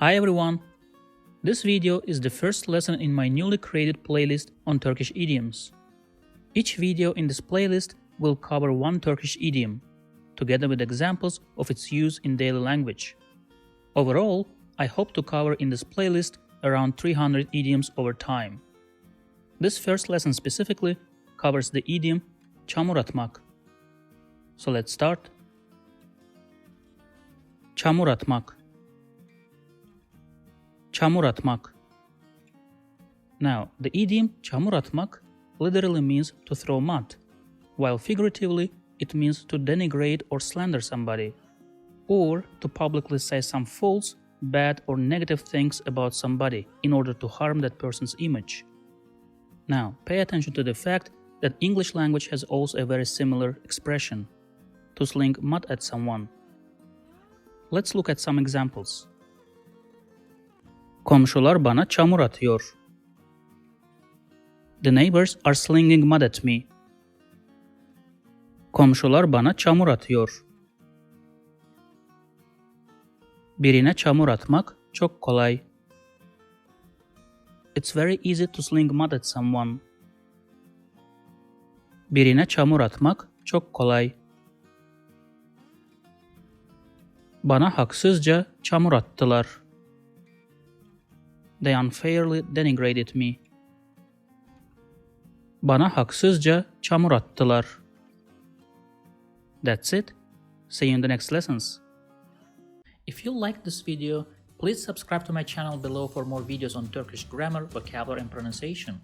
Hi everyone! This video is the first lesson in my newly created playlist on Turkish idioms. Each video in this playlist will cover one Turkish idiom, together with examples of its use in daily language. Overall, I hope to cover in this playlist around 300 idioms over time. This first lesson specifically covers the idiom Çamur Atmak. So let's start. Çamur Atmak. Çamur Atmak. Now, the idiom Çamur Atmak literally means to throw mud, while figuratively it means to denigrate or slander somebody, or to publicly say some false, bad or negative things about somebody in order to harm that person's image. Now, pay attention to the fact that English language has also a very similar expression, to sling mud at someone. Let's look at some examples. Komşular bana çamur atıyor. The neighbors are slinging mud at me. Komşular bana çamur atıyor. Birine çamur atmak çok kolay. It's very easy to sling mud at someone. Birine çamur atmak çok kolay. Bana haksızca çamur attılar. They unfairly denigrated me. Bana haksızca çamur attılar. That's it. See you in the next lessons. If you liked this video, please subscribe to my channel below for more videos on Turkish grammar, vocabulary and pronunciation.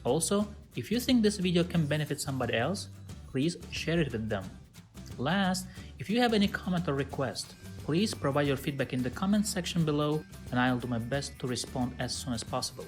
Also, if you think this video can benefit somebody else, please share it with them. Last, if you have any comment or request, please provide your feedback in the comment section below and I'll do my best to respond as soon as possible.